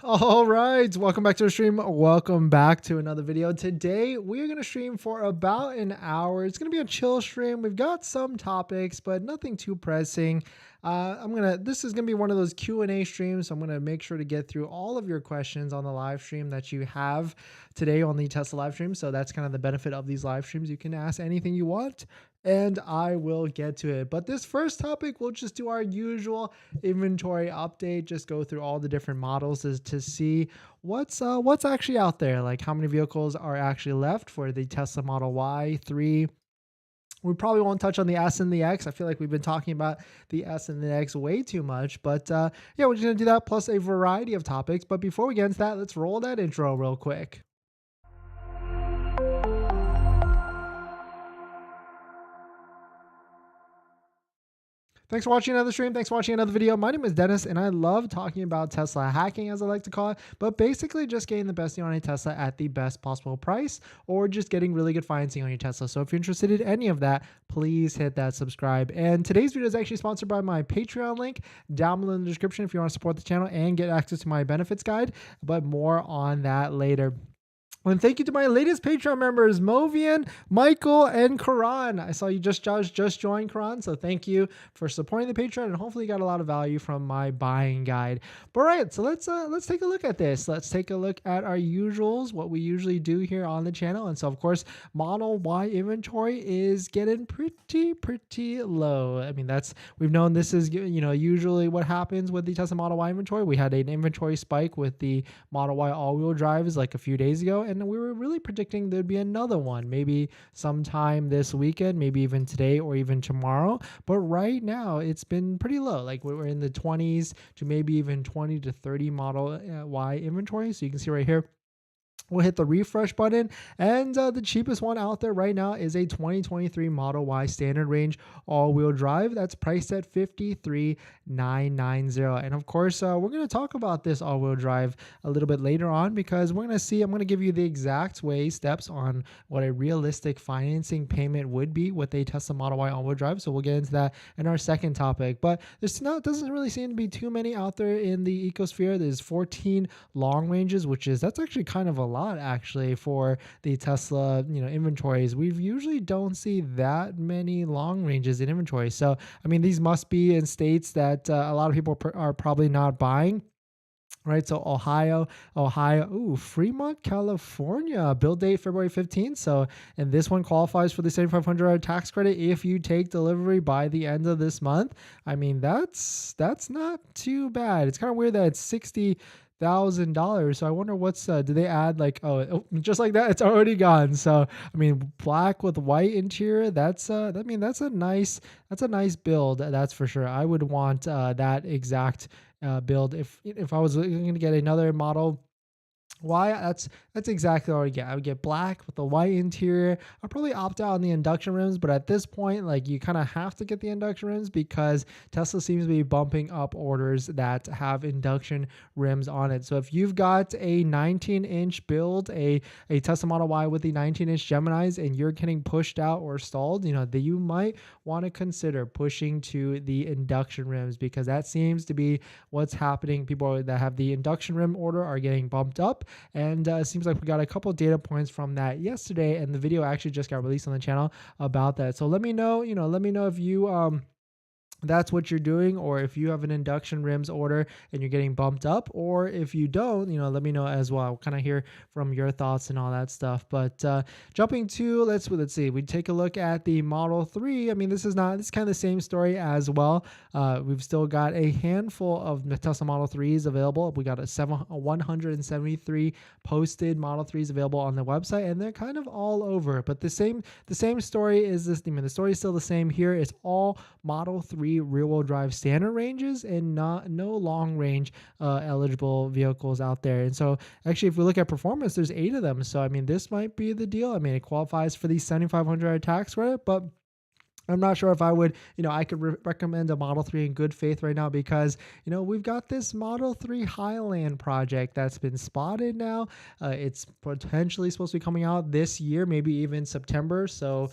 All right, welcome back to the stream. Welcome back to another video. Today we're going to stream for about an hour. It's going to be a chill stream. We've got some topics, but nothing too pressing. This is going to be one of those Q&A streams. So I'm going to make sure to get through all of your questions on the live stream that you have today on the Tesla live stream. So that's kind of the benefit of these live streams. You can ask anything you want and I will get to it. But this first topic, we'll just do our usual inventory update, just go through all the different models to see what's actually out there, like how many vehicles are actually left for the Tesla Model Y 3. We probably won't touch on the S and the X. I feel like we've been talking about the S and the X way too much, but yeah, we're just gonna do that plus a variety of topics. But before we get into that, let's roll that intro real quick. Thanks for watching another stream. Thanks for watching another video. My name is Dennis, and I love talking about Tesla hacking, as I like to call it, but basically just getting the best deal on a Tesla at the best possible price, or just getting really good financing on your Tesla. So if you're interested in any of that, please hit that subscribe. And today's video is actually sponsored by my Patreon link down below in the description if you want to support the channel and get access to my benefits guide, but more on that later. And thank you to my latest Patreon members, Movian, Michael, and Karan. I saw you just joined, Karan. So thank you for supporting the Patreon, and hopefully you got a lot of value from my buying guide. But right, so let's take a look at this. Let's take a look at our usuals, what we usually do here on the channel. And so of course, Model Y inventory is getting pretty low. I mean, we've known this is usually what happens with the Tesla Model Y inventory. We had an inventory spike with the Model Y all-wheel drives like a few days ago, and we were really predicting there'd be another one, maybe sometime this weekend, maybe even today or even tomorrow. But right now it's been pretty low. Like we're in the 20s to maybe even 20 to 30 Model Y inventory. So you can see right here, we'll hit the refresh button, and the cheapest one out there right now is a 2023 Model Y standard range all-wheel drive that's priced at $53,990. And of course, we're going to talk about this all-wheel drive a little bit later on, because I'm going to give you the exact steps on what a realistic financing payment would be with a Tesla Model Y all-wheel drive. So we'll get into that in our second topic. But doesn't really seem to be too many out there in the ecosphere. There's 14 long ranges, that's actually kind of a lot actually for the Tesla inventories. We usually don't see that many long ranges in inventory. So I mean, these must be in states that a lot of people are probably not buying. Right, so Ohio, Fremont, California, build date February 15th. So, and this one qualifies for the $7,500 tax credit if you take delivery by the end of this month. I mean, that's not too bad. It's kind of weird that it's $60,000. So I wonder what's do they add like just like that it's already gone. So I mean, black with white interior, that's a nice build, that's for sure. I would want that exact build if I was going to get another Model Y. That's exactly what I would get. I would get black with the white interior. I'll probably opt out on the induction rims, but at this point, like, you kind of have to get the induction rims because Tesla seems to be bumping up orders that have induction rims on it. So if you've got a 19-inch build, a Tesla Model Y with the 19-inch Geminis, and you're getting pushed out or stalled, you might want to consider pushing to the induction rims, because that seems to be what's happening. People that have the induction rim order are getting bumped up. And it seems like we got a couple data points from that yesterday, and the video actually just got released on the channel about that. So let me know, if you that's what you're doing, or if you have an induction rims order and you're getting bumped up, or if you don't, let me know as well. I'll kind of hear from your thoughts and all that stuff. But jumping to let's see, we take a look at the Model 3. I mean, this is kind of the same story as well. We've still got a handful of Tesla Model 3s available. We got 173 posted Model 3s available on the website, and they're kind of all over. But the same story is this. I mean, the story is still the same here. It's all Model 3 rear-wheel drive standard ranges and no long range eligible vehicles out there. And so actually, if we look at performance, there's 8 of them. So I mean, this might be the deal. I mean, it qualifies for the $7,500 tax credit, but I'm not sure if I would, I could recommend a Model 3 in good faith right now because, we've got this Model 3 Highland project that's been spotted now. It's potentially supposed to be coming out this year, maybe even September. So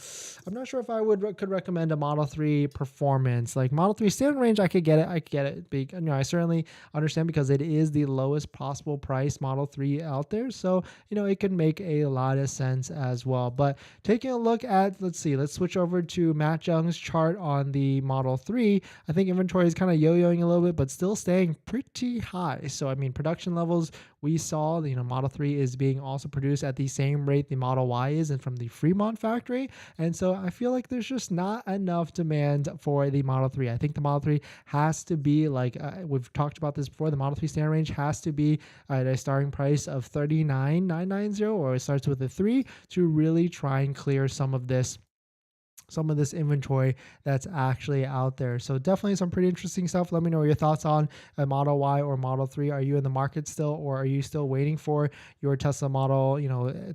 I'm not sure if I could recommend a Model 3 performance. Like Model 3 standard range, I could get it. I could get it. I certainly understand because it is the lowest possible price Model 3 out there. So, it could make a lot of sense as well. But taking a look at, let's switch over to Matt Young's chart on the Model 3. I think inventory is kind of yo-yoing a little bit, but still staying pretty high. So, I mean, production levels we saw, Model 3 is being also produced at the same rate the Model Y is and from the Fremont factory. And so I feel like there's just not enough demand for the Model 3. I think the Model 3 has to be like, we've talked about this before, the Model 3 standard range has to be at a starting price of $39,990, or it starts with a 3 to really try and clear some of this inventory that's actually out there. So definitely some pretty interesting stuff. Let me know your thoughts on a Model Y or Model 3. Are you in the market still, or are you still waiting for your Tesla model,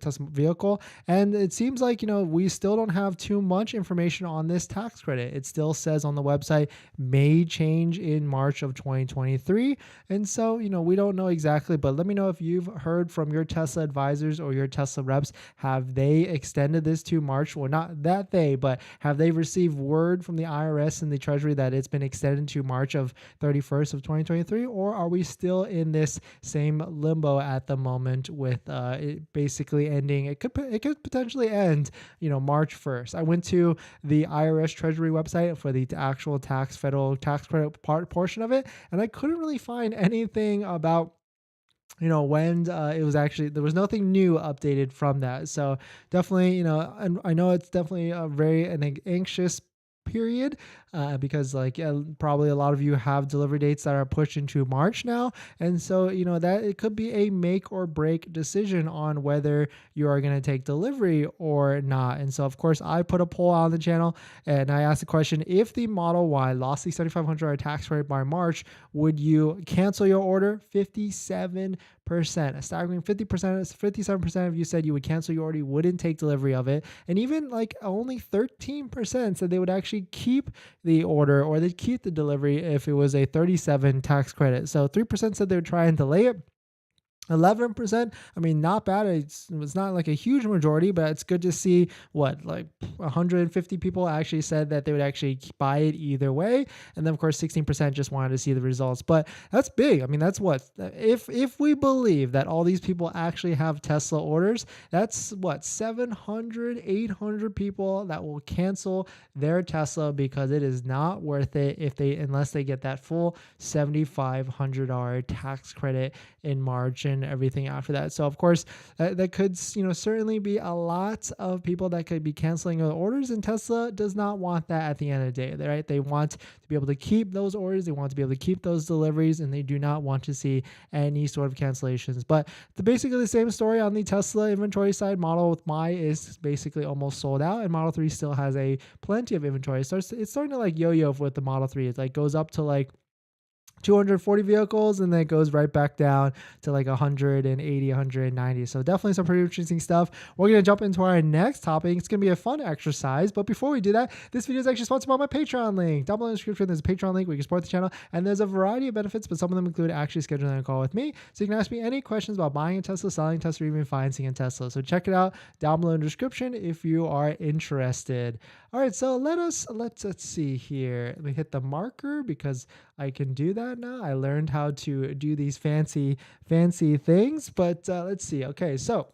Tesla vehicle? And it seems like, we still don't have too much information on this tax credit. It still says on the website may change in March of 2023. And so, we don't know exactly, but let me know if you've heard from your Tesla advisors or your Tesla reps. Have they extended this to March? Well, not that but have they received word from the IRS and the Treasury that it's been extended to March of 31st of 2023, or are we still in this same limbo at the moment with it basically ending? It could potentially end, March 1st. I went to the IRS Treasury website for the actual federal tax credit portion of it, and I couldn't really find anything about when it was actually, there was nothing new updated from that. So definitely, and I know it's definitely an anxious period because probably a lot of you have delivery dates that are pushed into March now. And so, that it could be a make or break decision on whether you are going to take delivery or not. And so, of course, I put a poll on the channel and I asked the question, if the Model Y lost the $7,500 tax credit by March, would you cancel your order? 57%, a staggering 57% of you said you would cancel your order, you wouldn't take delivery of it. And even only 13% said they would actually keep the order or they'd keep the delivery if it was a 37 tax credit. So 3% said they would try and delay it. 11%, I mean, not bad. It's not like a huge majority, but it's good to see 150 people actually said that they would actually buy it either way. And then of course 16% just wanted to see the results. But that's big. I mean, that's if we believe that all these people actually have Tesla orders, that's 700, 800 people that will cancel their Tesla because it is not worth it unless they get that full $7,500 tax credit in March and everything after that. So of course that could certainly be a lot of people that could be canceling their orders, and Tesla does not want that at the end of the day, right? They want to be able to keep those orders, they want to be able to keep those deliveries, and they do not want to see any sort of cancellations. But basically the same story on the Tesla inventory side. Model Y is basically almost sold out, and Model 3 still has plenty of inventory. It's starting to yo-yo with the Model 3. It goes up to 240 vehicles and then it goes right back down to 180, 190. So definitely some pretty interesting stuff. We're going to jump into our next topic. It's going to be a fun exercise. But before we do that, this video is actually sponsored by my Patreon link. Down below in the description, there's a Patreon link where you can support the channel. And there's a variety of benefits, but some of them include actually scheduling a call with me. So you can ask me any questions about buying a Tesla, selling a Tesla, or even financing a Tesla. So check it out down below in the description if you are interested. All right, so let's see here. Let me hit the marker because I can do that now. I learned how to do these fancy things, but let's see. Okay, so